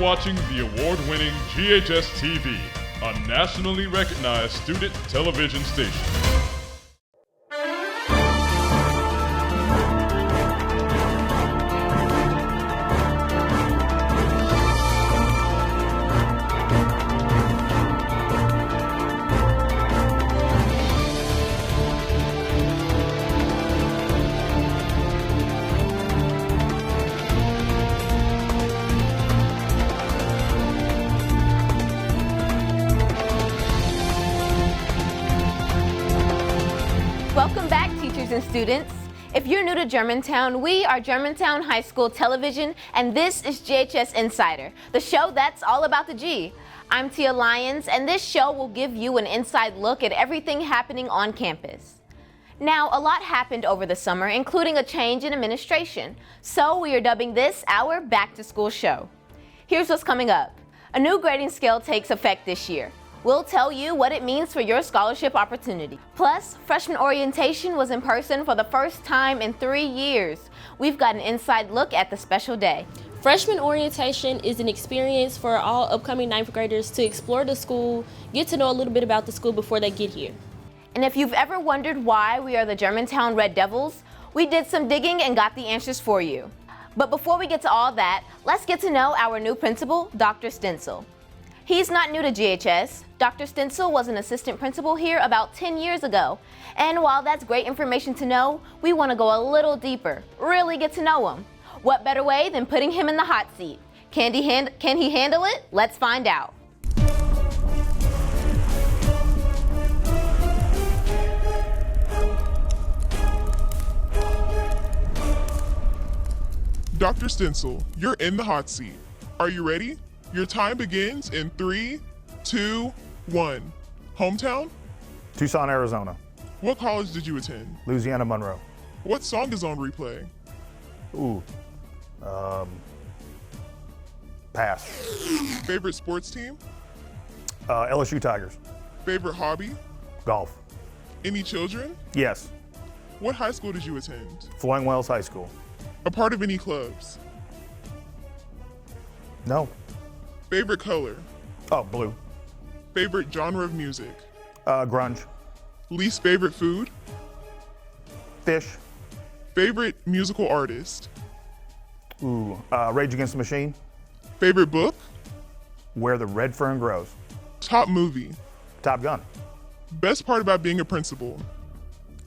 watching the award-winning GHS-TV, a nationally recognized student television station. Welcome back, teachers and students. If you're new to Germantown, we are Germantown High School Television, and this is GHS Insider, the show that's all about the G. I'm Tia Lyons, and this show will give you an inside look at everything happening on campus. Now, a lot happened over the summer, including a change in administration, so we are dubbing this our Back to School show. Here's what's coming up. A new grading scale takes effect this year. We'll tell you what it means for your scholarship opportunity. Plus, freshman orientation was in person for the first time in 3 years. We've got an inside look at the special day. Freshman orientation is an experience for all upcoming ninth graders to explore the school, get to know a little bit about the school before they get here. And if you've ever wondered why we are the Germantown Red Devils, we did some digging and got the answers for you. But before we get to all that, let's get to know our new principal, Dr. Stencil. He's not new to GHS. Dr. Stencil was an assistant principal here about 10 years ago. And while that's great information to know, we want to go a little deeper, really get to know him. What better way than putting him in the hot seat? Can he handle it? Let's find out. Dr. Stencil, you're in the hot seat. Are you ready? Your time begins in 3, 2, 1. Hometown? Tucson, Arizona. What college did you attend? Louisiana Monroe. What song is on replay? Pass. Favorite sports team? LSU Tigers. Favorite hobby? Golf. Any children? Yes. What high school did you attend? Floyd Wells High School. A part of any clubs? No. Favorite color? Oh, blue. Favorite genre of music? Grunge. Least favorite food? Fish. Favorite musical artist? Rage Against the Machine. Favorite book? Where the Red Fern Grows. Top movie? Top Gun. Best part about being a principal?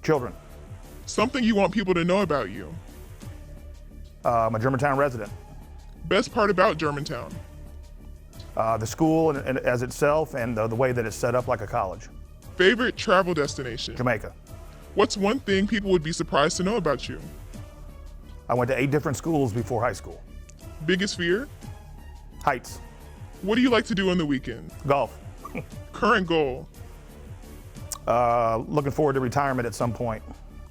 Children. Something you want people to know about you? I'm a Germantown resident. Best part about Germantown? The school and as itself and the way that it's set up like a college. Favorite travel destination? Jamaica. What's one thing people would be surprised to know about you? I went to 8 different schools before high school. Biggest fear? Heights. What do you like to do on the weekend? Golf. Current goal? Looking forward to retirement at some point.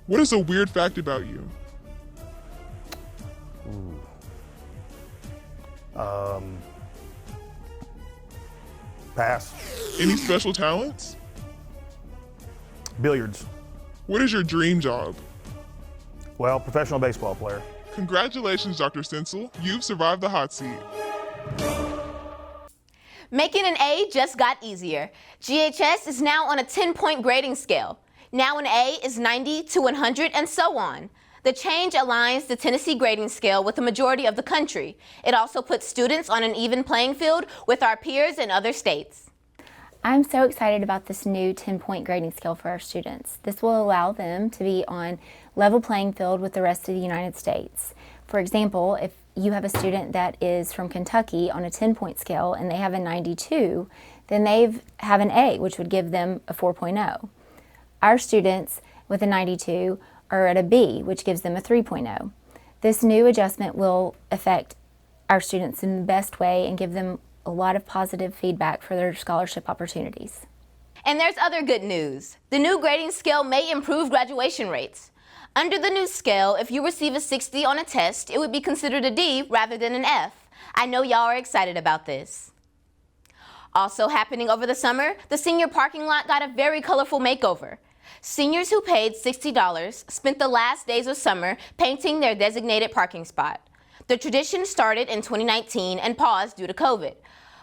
What is a weird fact about you? Pass. Any special talents? Billiards. What is your dream job? Well, professional baseball player. Congratulations, Dr. Stencil. You've survived the hot seat. Making an A just got easier. GHS is now on a 10-point grading scale. Now an A is 90 to 100 and so on. The change aligns the Tennessee grading scale with the majority of the country. It also puts students on an even playing field with our peers in other states. I'm so excited about this new 10-point grading scale for our students. This will allow them to be on level playing field with the rest of the United States. For example, if you have a student that is from Kentucky on a 10-point scale and they have a 92, then they have an A, which would give them a 4.0. Our students with a 92 are at a B, which gives them a 3.0. This new adjustment will affect our students in the best way and give them a lot of positive feedback for their scholarship opportunities. And there's other good news. The new grading scale may improve graduation rates. Under the new scale, if you receive a 60 on a test, it would be considered a D rather than an F. I know y'all are excited about this. Also happening over the summer, the senior parking lot got a very colorful makeover. Seniors who paid $60 spent the last days of summer painting their designated parking spot. The tradition started in 2019 and paused due to COVID.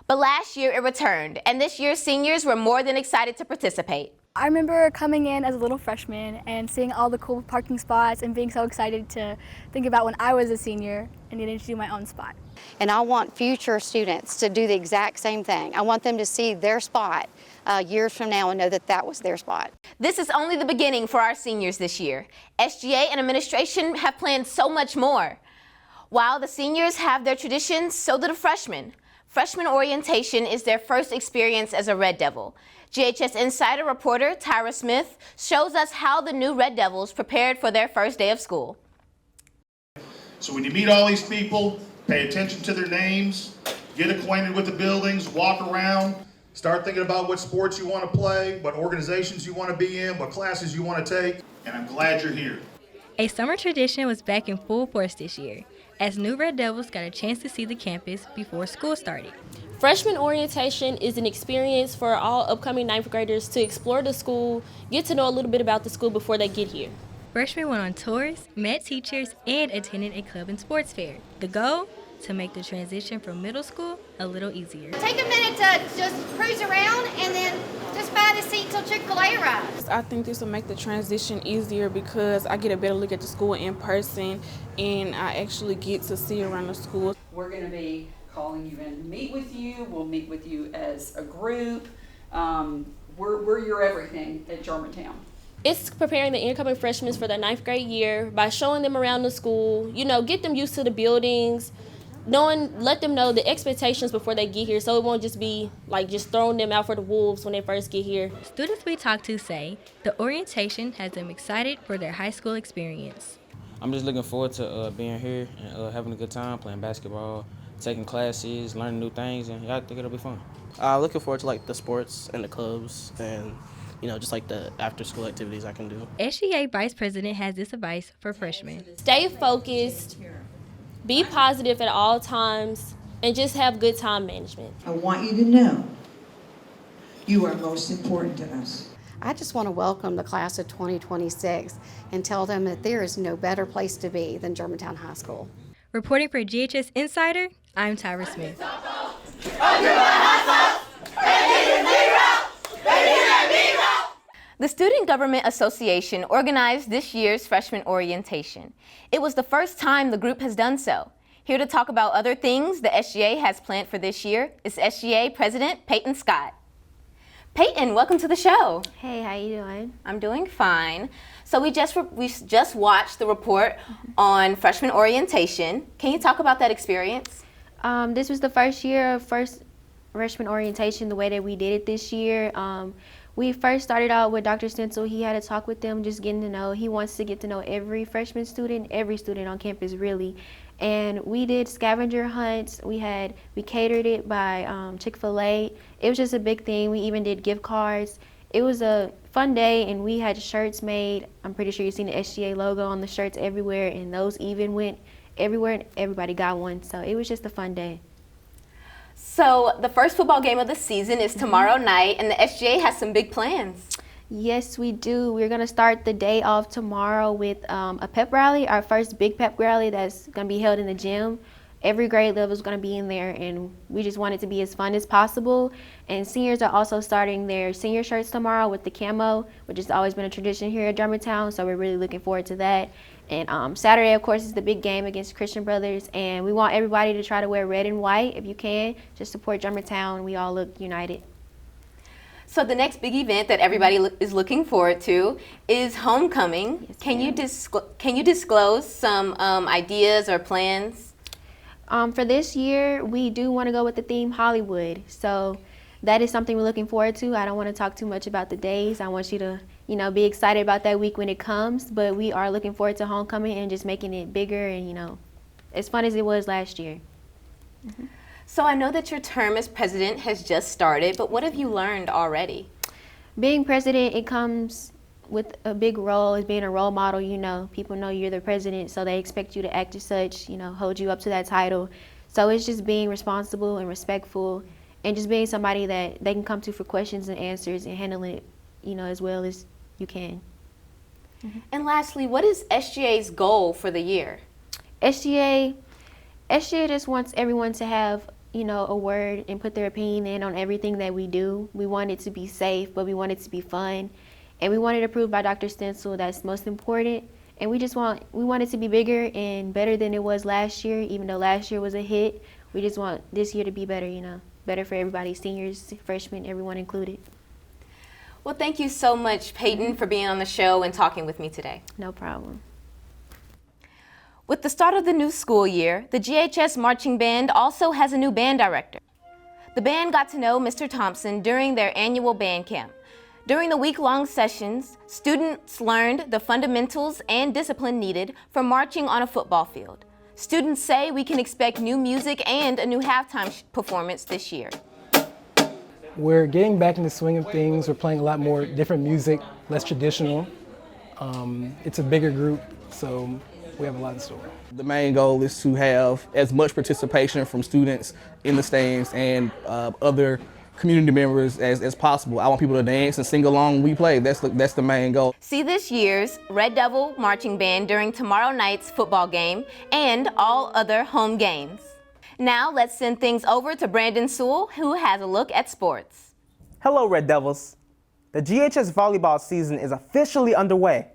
But last year it returned, and this year seniors were more than excited to participate. I remember coming in as a little freshman and seeing all the cool parking spots and being so excited to think about when I was a senior and getting to do my own spot. And I want future students to do the exact same thing. I want them to see their spot years from now and know that that was their spot. This is only the beginning for our seniors this year. SGA and administration have planned so much more. While the seniors have their traditions, so do the freshmen. Freshman orientation is their first experience as a Red Devil. GHS Insider reporter Tyra Smith shows us how the new Red Devils prepared for their first day of school. So when you meet all these people, pay attention to their names, get acquainted with the buildings, walk around, start thinking about what sports you want to play, what organizations you want to be in, what classes you want to take, and I'm glad you're here. A summer tradition was back in full force this year, as new Red Devils got a chance to see the campus before school started. Freshman orientation is an experience for all upcoming ninth graders to explore the school, get to know a little bit about the school before they get here. Freshmen went on tours, met teachers, and attended a club and sports fair. The goal? To make the transition from middle school a little easier. Take a minute to just cruise around and then just buy the seat till Chick-fil-A arrives. I think this will make the transition easier because I get a better look at the school in person and I actually get to see around the school. We're going to be calling you in to meet with you. We'll meet with you as a group. We're your everything at Germantown. It's preparing the incoming freshmen for their ninth grade year by showing them around the school, get them used to the buildings, let them know the expectations before they get here so it won't just be like just throwing them out for the wolves when they first get here. Students we talked to say the orientation has them excited for their high school experience. I'm just looking forward to being here and having a good time, playing basketball, taking classes, learning new things, and I think it'll be fun. Looking forward to the sports and the clubs and just the after school activities I can do. SGA Vice President has this advice for freshmen. Stay focused, be positive at all times, and just have good time management. I want you to know you are most important to us. I just want to welcome the class of 2026 and tell them that there is no better place to be than Germantown High School. Reporting for GHS Insider, I'm Tyra Smith. The Student Government Association organized this year's freshman orientation. It was the first time the group has done so. Here to talk about other things the SGA has planned for this year is SGA President Peyton Scott. Peyton, welcome to the show. Hey, how you doing? I'm doing fine. So we just watched the report on freshman orientation. Can you talk about that experience? This was the first year of freshman orientation the way that we did it this year. We first started out with Dr. Stencil. He had a talk with them, just getting to know. He wants to get to know every freshman student, every student on campus really. And we did scavenger hunts. We catered it by Chick-fil-A. It was just a big thing. We even did gift cards. It was a fun day, and we had shirts made. I'm pretty sure you've seen the SGA logo on the shirts everywhere, and those even went everywhere, and everybody got one. So it was just a fun day. So the first football game of the season is tomorrow night, and the SGA has some big plans. Yes, we do. We're going to start the day off tomorrow with a pep rally, our first big pep rally that's going to be held in the gym. Every grade level is going to be in there, and we just want it to be as fun as possible. And seniors are also starting their senior shirts tomorrow with the camo, which has always been a tradition here at Germantown, so we're really looking forward to that. And Saturday, of course, is the big game against Christian Brothers, and we want everybody to try to wear red and white if you can. Just support Germantown. We all look united. So the next big event that everybody is looking forward to is homecoming. Yes, can you disclose some ideas or plans? For this year, we do want to go with the theme Hollywood. So that is something we're looking forward to. I don't want to talk too much about the days. I want you to, be excited about that week when it comes. But we are looking forward to homecoming and just making it bigger and, as fun as it was last year. Mm-hmm. So I know that your term as president has just started, but what have you learned already? Being president, it comes with a big role as being a role model. People know you're the president, so they expect you to act as such, hold you up to that title. So it's just being responsible and respectful and just being somebody that they can come to for questions and answers and handling it, as well as you can. Mm-hmm. And lastly, what is SGA's goal for the year? SGA SGA just wants everyone to have, you know, a word and put their opinion in on everything that we do. We want it to be safe, but we want it to be fun. And we want it approved by Dr. Stencil. That's most important. And we want it to be bigger and better than it was last year, even though last year was a hit. We just want this year to be better, you know, better for everybody, seniors, freshmen, everyone included. Well, thank you so much, Peyton, for being on the show and talking with me today. No problem. With the start of the new school year, the GHS Marching Band also has a new band director. The band got to know Mr. Thompson during their annual band camp. During the week-long sessions, students learned the fundamentals and discipline needed for marching on a football field. Students say we can expect new music and a new halftime performance this year. We're getting back in the swing of things. We're playing a lot more different music, less traditional. It's a bigger group, so we have a lot in store. The main goal is to have as much participation from students in the stands and other community members as possible. I want people to dance and sing along when we play. That's the main goal. See this year's Red Devil Marching Band during tomorrow night's football game and all other home games. Now let's send things over to Brandon Sewell, who has a look at sports. Hello, Red Devils. The GHS volleyball season is officially underway.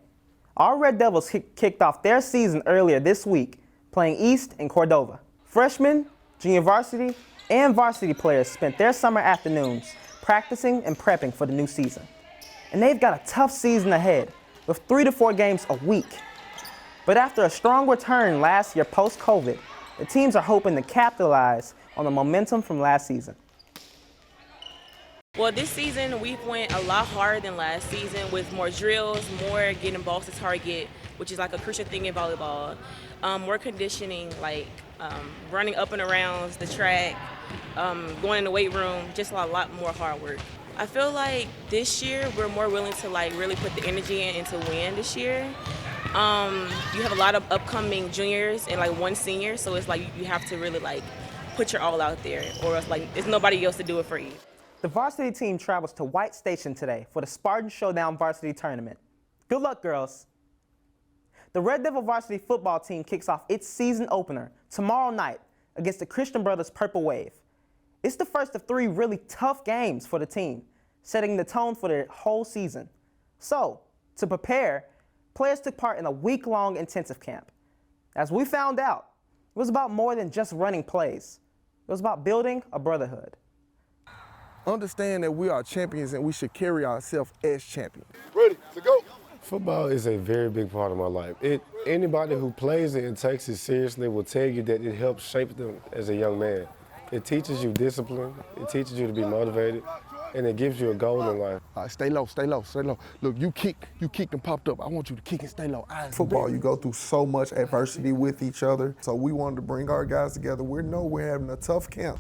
Our Red Devils kicked off their season earlier this week, playing East in Cordova. Freshmen, junior varsity, and varsity players spent their summer afternoons practicing and prepping for the new season. And they've got a tough season ahead, with 3 to 4 games a week. But after a strong return last year post-COVID, the teams are hoping to capitalize on the momentum from last season. Well, this season we went a lot harder than last season with more drills, more getting balls to target, which is like a crucial thing in volleyball. More conditioning, like running up and around the track, going in the weight room, just a lot more hard work. I feel like this year we're more willing to like really put the energy in and to win this year. You have a lot of upcoming juniors and like one senior, so it's like you have to really like put your all out there, or else like there's nobody else to do it for you. The varsity team travels to White Station today for the Spartan Showdown varsity tournament. Good luck, girls. The Red Devil varsity football team kicks off its season opener tomorrow night against the Christian Brothers Purple Wave. It's the first of 3 really tough games for the team, setting the tone for their whole season. So, to prepare, players took part in a week-long intensive camp. As we found out, it was about more than just running plays. It was about building a brotherhood. Understand that we are champions and we should carry ourselves as champions. Ready to go. Football is a very big part of my life. Anybody who plays it and takes it seriously will tell you that it helps shape them as a young man. It teaches you discipline, it teaches you to be motivated, and it gives you a goal in life. Stay low, stay low, stay low. Look, you kicked and popped up. I want you to kick and stay low. Football, you go through so much adversity with each other. So we wanted to bring our guys together. We know we're having a tough camp.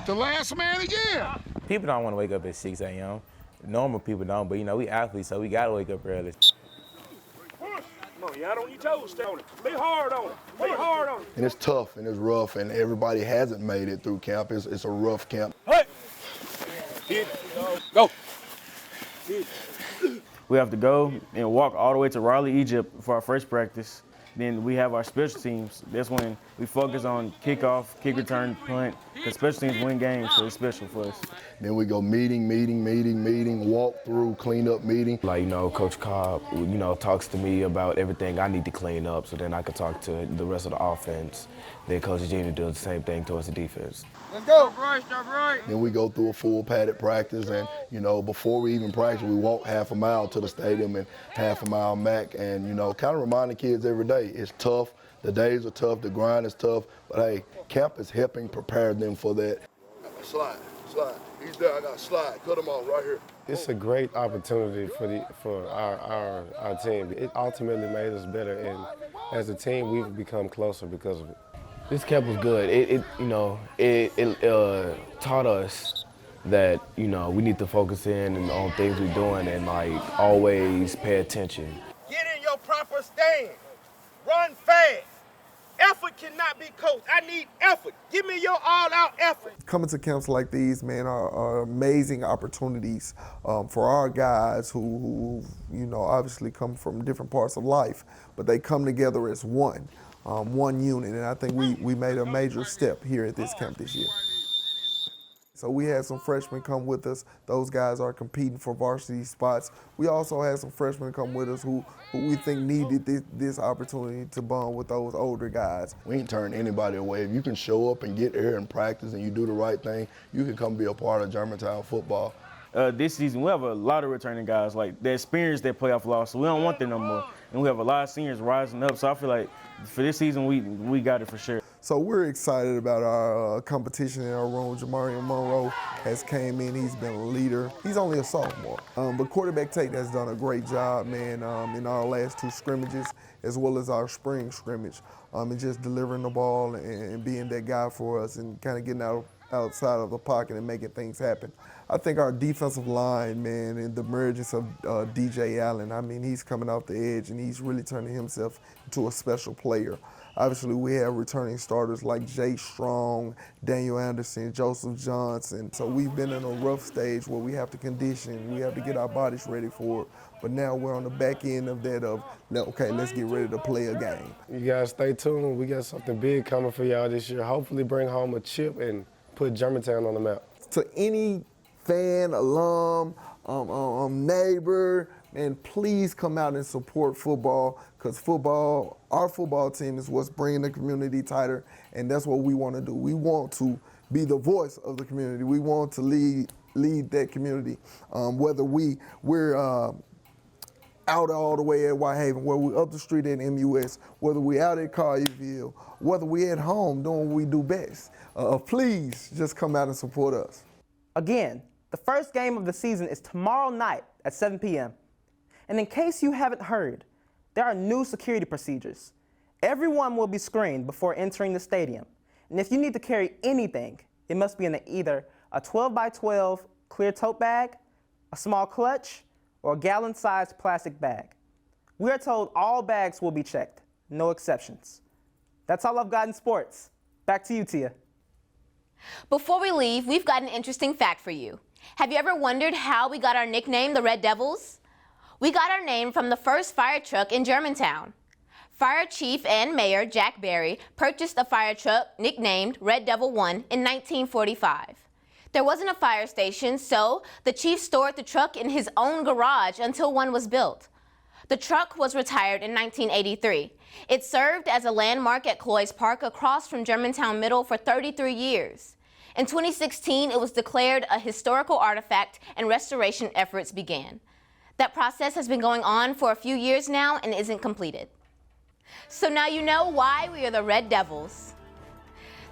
The last man again. People don't want to wake up at 6 a.m. Normal people don't, but you know, we athletes, so we got to wake up early. Come on, you out on your toes, stay on it. Be hard on it, be hard on it. And it's tough and it's rough, and everybody hasn't made it through camp. It's a rough camp. Hey! Hit. Go. Hit. We have to go and walk all the way to Raleigh, Egypt for our first practice. Then we have our special teams. That's when we focus on kickoff, kick return, punt, because special teams win games, so it's special for us. Then we go meeting, walk through, clean up meeting. Like, you know, Coach Cobb, you know, talks to me about everything I need to clean up, so then I can talk to the rest of the offense. Then Coach Gina does the same thing towards the defense. Let's go. Stop right. Then we go through a full padded practice, and you know, before we even practice, we walk half a mile to the stadium and half a mile back, and you know, kind of remind the kids every day it's tough. The days are tough. The grind is tough. But hey, camp is helping prepare them for that. Slide. He's there. I got to slide. Cut him off right here. It's a great opportunity for our team. It ultimately made us better, and as a team, we've become closer because of it. This camp was good. It taught us that, you know, we need to focus in on things we're doing and like always pay attention. Get in your proper stand. Run fast. Effort cannot be coached. I need effort. Give me your all-out effort. Coming to camps like these, man, are amazing opportunities for our guys who, you know, obviously come from different parts of life, but they come together as one unit, and I think we made a major step here at this camp this year. So we had some freshmen come with us. Those guys are competing for varsity spots. We also had some freshmen come with us who we think needed this opportunity to bond with those older guys. We ain't turn anybody away. If you can show up and get here and practice and you do the right thing, you can come be a part of Germantown football. This season, we have a lot of returning guys, like they experienced their playoff loss, so we don't want them no more. And we have a lot of seniors rising up, so I feel like for this season, we got it for sure. So we're excited about our competition in our room. Jamario Monroe has came in. He's been a leader. He's only a sophomore. But quarterback Tate has done a great job, man, in our last 2 scrimmages, as well as our spring scrimmage, and just delivering the ball and being that guy for us and kind of getting outside of the pocket and making things happen. I think our defensive line, man, and the emergence of DJ Allen, I mean, he's coming off the edge and he's really turning himself into a special player. Obviously, we have returning starters like Jay Strong, Daniel Anderson, Joseph Johnson. So we've been in a rough stage where we have to condition, we have to get our bodies ready for it. But now we're on the back end of that okay, let's get ready to play a game. You guys stay tuned. We got something big coming for y'all this year. Hopefully bring home a chip and put Germantown on the map. To any fan, alum, neighbor, and please come out and support football, because our football team is what's bringing the community tighter, and that's what we want to do. We want to be the voice of the community. We want to lead that community, whether we're out all the way at Whitehaven, whether we're up the street at MUS, whether we're out at Collierville, whether we're at home doing what we do best. Please just come out and support us. Again, the first game of the season is tomorrow night at 7 p.m. And in case you haven't heard, there are new security procedures. Everyone will be screened before entering the stadium. And if you need to carry anything, it must be in either a 12x12 clear tote bag, a small clutch, or a gallon-sized plastic bag. We are told all bags will be checked, no exceptions. That's all I've got in sports. Back to you, Tia. Before we leave, we've got an interesting fact for you. Have you ever wondered how we got our nickname, the Red Devils? We got our name from the first fire truck in Germantown. Fire Chief and Mayor Jack Berry purchased a fire truck nicknamed Red Devil 1 in 1945. There wasn't a fire station, so the chief stored the truck in his own garage until one was built. The truck was retired in 1983. It served as a landmark at Cloyes Park across from Germantown Middle for 33 years. In 2016, it was declared a historical artifact and restoration efforts began. That process has been going on for a few years now and isn't completed. So now you know why we are the Red Devils.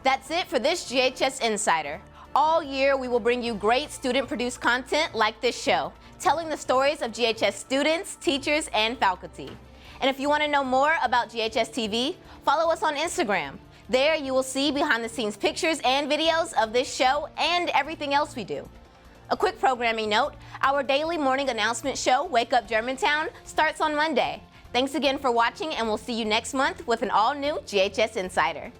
That's it for this GHS Insider. All year, we will bring you great student-produced content like this show, telling the stories of GHS students, teachers, and faculty. And if you want to know more about GHS-TV, follow us on Instagram. There, you will see behind-the-scenes pictures and videos of this show and everything else we do. A quick programming note, our daily morning announcement show, Wake Up Germantown, starts on Monday. Thanks again for watching, and we'll see you next month with an all-new GHS Insider.